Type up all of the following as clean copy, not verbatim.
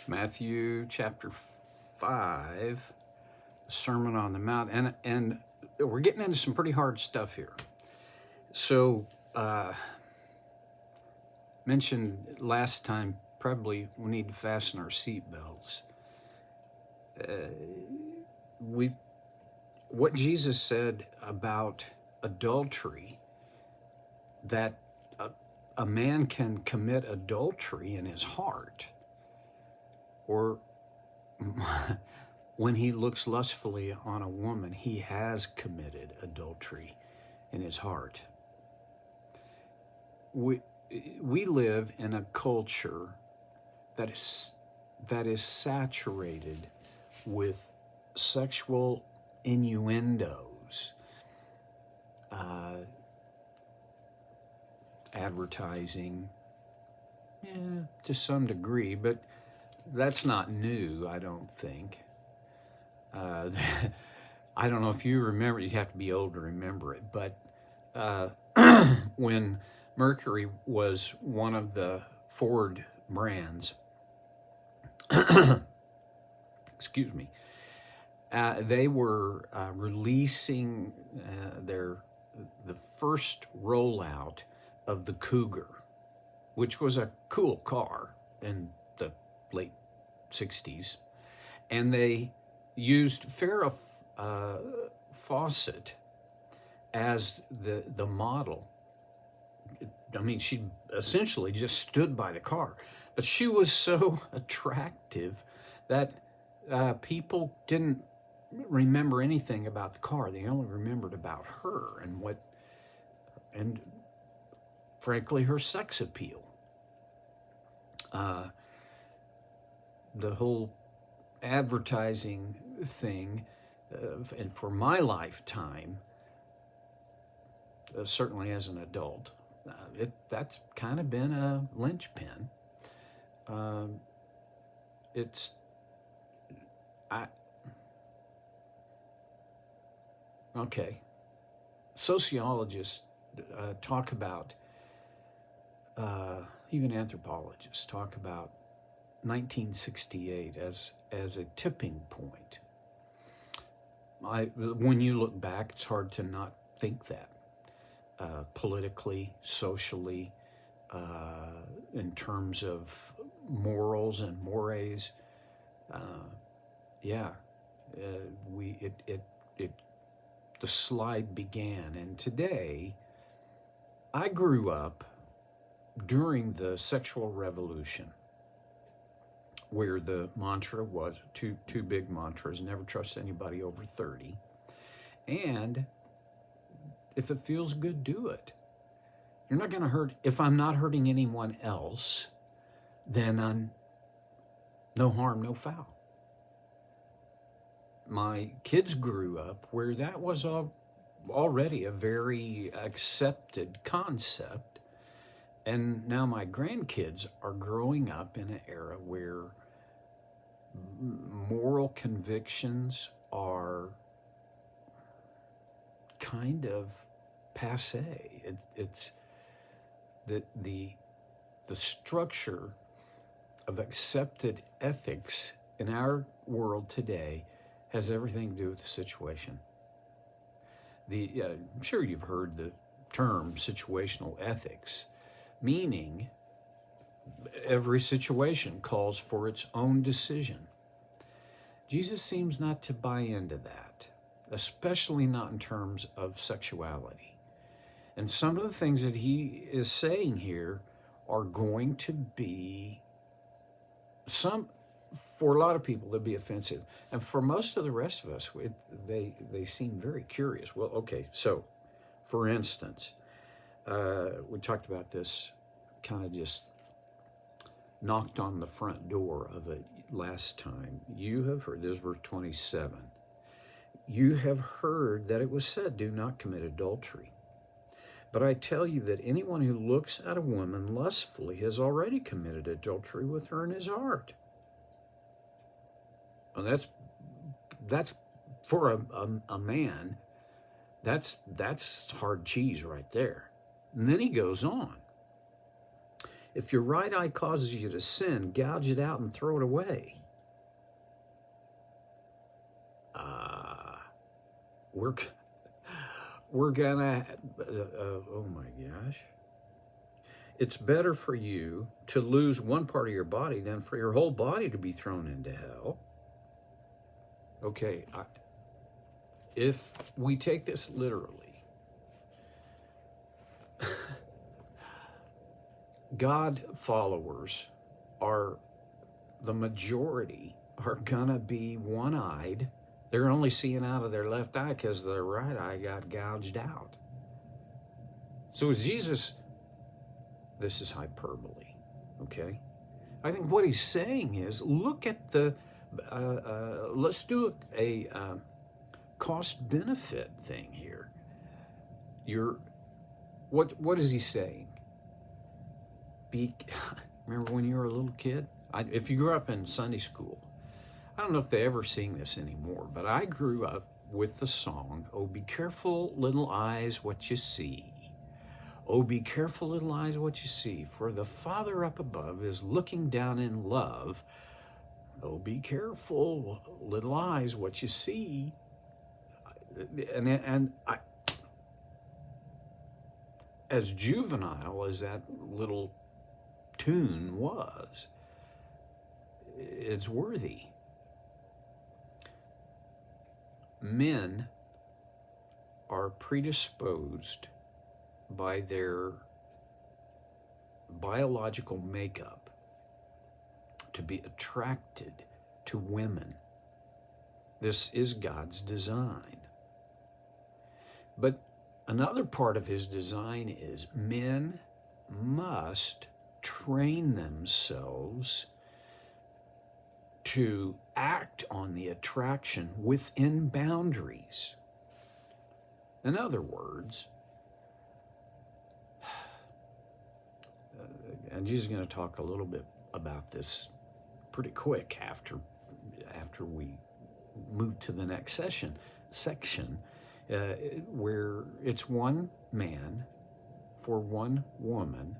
Matthew chapter 5, the Sermon on the Mount, and we're getting into some pretty hard stuff here. So, mentioned last time, probably we need to fasten our seatbelts. What Jesus said about adultery, that a man can commit adultery in his heart, or when he looks lustfully on a woman, he has committed adultery in his heart. We live in a culture that is saturated with sexual innuendos, advertising, to some degree, but that's not new, I don't think. I don't know if you remember, you have to be old to remember it, but when Mercury was one of the Ford brands, excuse me, they were releasing the first rollout of the Cougar, which was a cool car in the late 60s. And they used Farrah Fawcett as the model. I mean, she essentially just stood by the car. But she was so attractive that people didn't remember anything about the car. They only remembered about her and frankly, her sex appeal. The whole advertising thing, and for my lifetime, certainly as an adult, that's kind of been a linchpin. Okay. Sociologists talk about, even anthropologists talk about 1968 as a tipping point. When you look back, it's hard to not think that. Politically, socially, in terms of morals and mores, the slide began. And today, I grew up during the sexual revolution, where the mantra was two big mantras: never trust anybody over 30, and if it feels good, do it. You're not going to hurt. If I'm not hurting anyone else, then I'm no harm, no foul. My kids grew up where that was already a very accepted concept. And now my grandkids are growing up in an era where moral convictions are kind of passé. It's the structure of accepted ethics in our world today has everything to do with the situation. I'm sure you've heard the term situational ethics, meaning every situation calls for its own decision. Jesus seems not to buy into that, especially not in terms of sexuality. And some of the things that he is saying here are going to be, for a lot of people, they'll be offensive. And for most of the rest of us, they seem very curious. Well, okay, so for instance, we talked about this, kind of just knocked on the front door of it last time. You have heard, this is verse 27. You have heard that it was said, do not commit adultery. But I tell you that anyone who looks at a woman lustfully has already committed adultery with her in his heart. And that's for a man, that's hard cheese right there. And then he goes on. If your right eye causes you to sin, gouge it out and throw it away. We're gonna, oh my gosh. It's better for you to lose one part of your body than for your whole body to be thrown into hell. Okay, if we take this literally, God followers the majority are gonna be one-eyed. They're only seeing out of their left eye because their right eye got gouged out. So is Jesus, this is hyperbole, okay? I think what he's saying is, look at the, let's do a cost-benefit thing here. What is he saying? Remember when you were a little kid? If you grew up in Sunday school, I don't know if they ever sing this anymore, but I grew up with the song, "Oh, be careful, little eyes, what you see. Oh, be careful, little eyes, what you see, for the Father up above is looking down in love. Oh, be careful, little eyes, what you see." And as juvenile as that little tune was, it's worthy. Men are predisposed by their biological makeup to be attracted to women. This is God's design. But another part of his design is men must train themselves to act on the attraction within boundaries. In other words, and Jesus is going to talk a little bit about this pretty quick after we move to the next section, where it's one man for one woman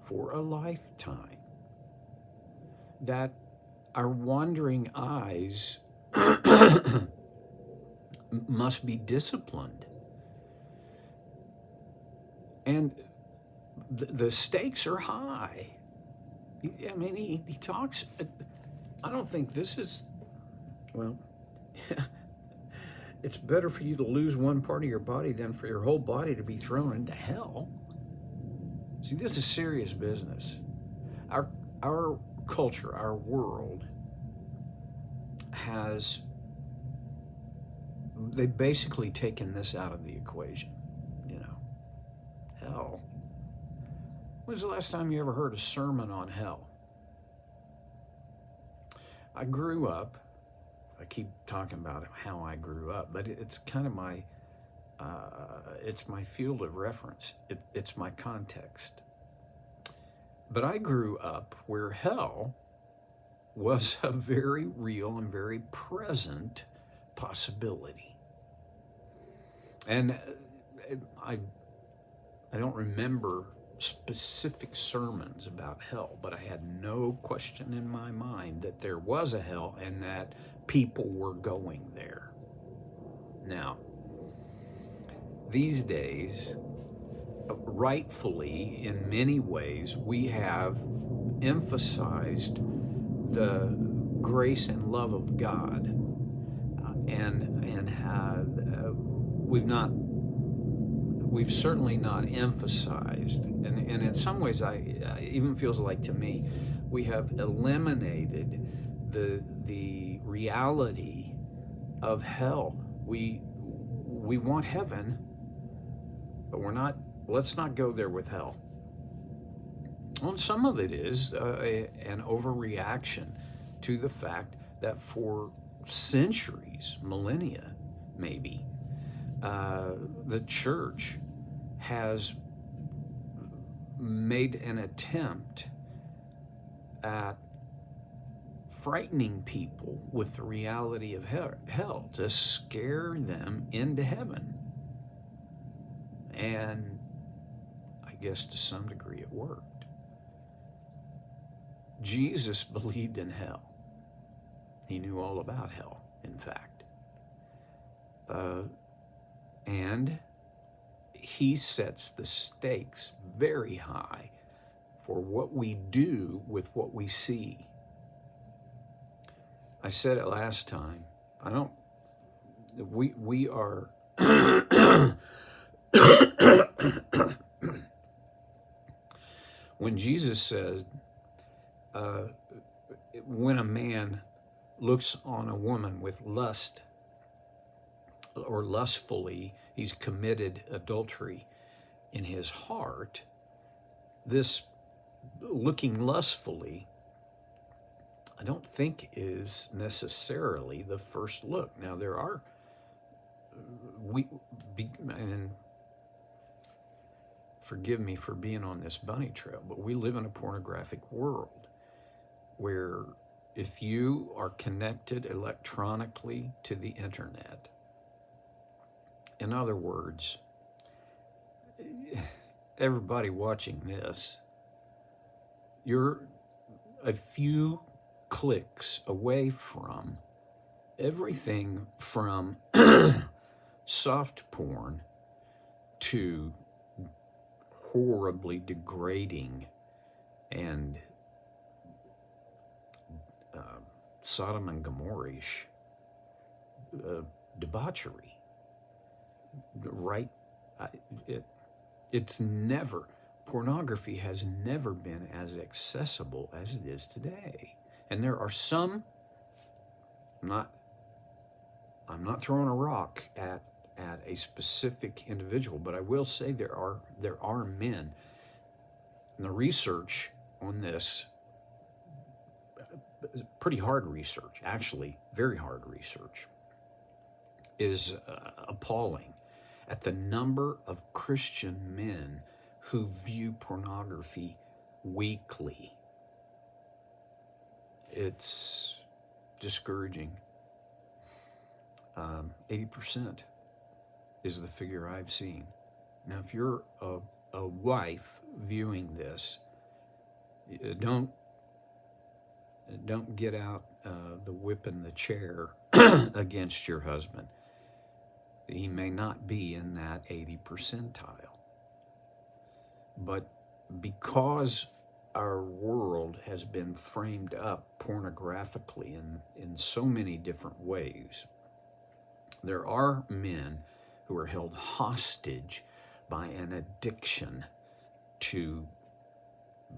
for a lifetime. That our wandering eyes must be disciplined. And the stakes are high. I mean, he talks, I don't think this is, well, it's better for you to lose one part of your body than for your whole body to be thrown into hell. See, this is serious business. Our culture, our world they've basically taken this out of the equation. Hell. When's the last time you ever heard a sermon on hell? I grew up, I keep talking about how I grew up, but it's kind of it's my field of reference. It's my context. But I grew up where hell was a very real and very present possibility. And I don't remember specific sermons about hell, but I had no question in my mind that there was a hell and that people were going there. Now, these days, rightfully, in many ways, we have emphasized the grace and love of God, and have we've certainly not emphasized, and in some ways, I even feels like to me, we have eliminated the reality of hell. We want heaven, but let's not go there with hell. Well, some of it is an overreaction to the fact that for centuries, millennia maybe, the church has made an attempt at frightening people with the reality of hell to scare them into heaven. And I guess to some degree it worked. Jesus believed in hell. He knew all about hell, in fact. And he sets the stakes very high for what we do with what we see. I said it last time. We are when Jesus said, when a man looks on a woman with lust or lustfully, he's committed adultery in his heart. This looking lustfully, I don't think is necessarily the first look. Now there are, and forgive me for being on this bunny trail, but we live in a pornographic world where if you are connected electronically to the internet, in other words, everybody watching this, you're a few clicks away from everything from soft porn to horribly degrading and Sodom and Gomorrah-ish debauchery. Right? It's never, pornography has never been as accessible as it is today. And there are some, I'm not throwing a rock at a specific individual, but I will say there are men, and the research on this, pretty hard research, actually very hard research, is appalling at the number of Christian men who view pornography weekly. It's discouraging. 80% is the figure I've seen. Now, if you're a wife viewing this, don't get out the whip and the chair against your husband. He may not be in that 80 percentile. But because our world has been framed up pornographically in so many different ways, there are men who are held hostage by an addiction to,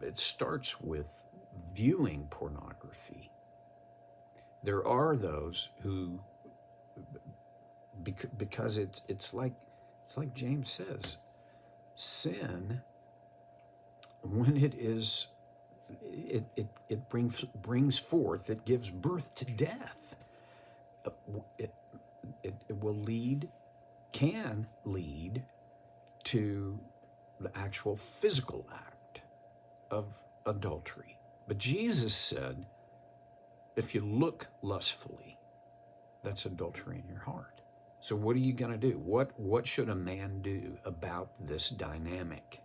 it starts with viewing pornography. There are those who, because it's like James says, sin, when it is, it brings forth, it gives birth to death. It will can lead to the actual physical act of adultery. But Jesus said, if you look lustfully, that's adultery in your heart. So what are you going to do? What should a man do about this dynamic?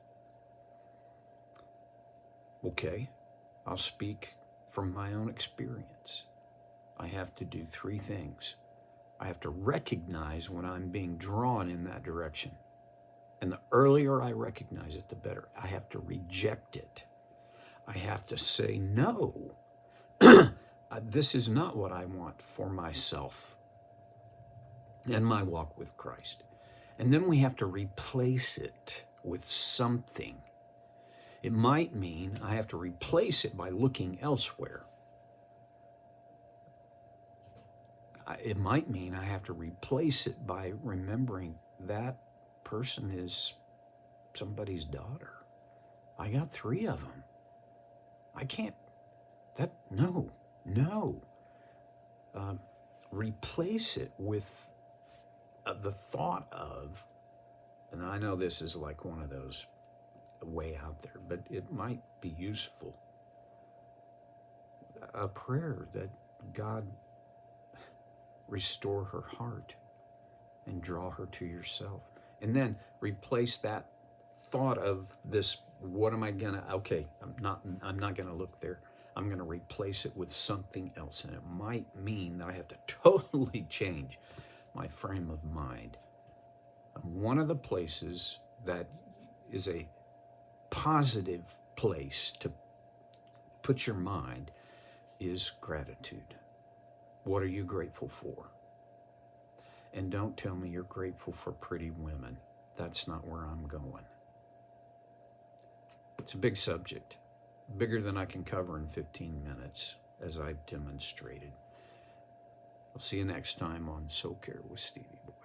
Okay, I'll speak from my own experience. I have to do 3 things. I have to recognize when I'm being drawn in that direction. And the earlier I recognize it, the better. I have to reject it. I have to say, no, this is not what I want for myself and my walk with Christ. And then we have to replace it with something. It might mean I have to replace it by looking elsewhere. It might mean I have to replace it by remembering that person is somebody's daughter. I got 3 of them. I can't, no. Replace it with the thought of, and I know this is like one of those way out there, but it might be useful. A prayer that God restore her heart and draw her to yourself. And then replace that thought of this, what am I gonna, okay, I'm not gonna look there. I'm going to replace it with something else. And it might mean that I have to totally change my frame of mind. And one of the places that is a positive place to put your mind is gratitude. What are you grateful for? And don't tell me you're grateful for pretty women. That's not where I'm going. It's a big subject, bigger than I can cover in 15 minutes, as I've demonstrated. I'll see you next time on Soul Care with Stevie Boy.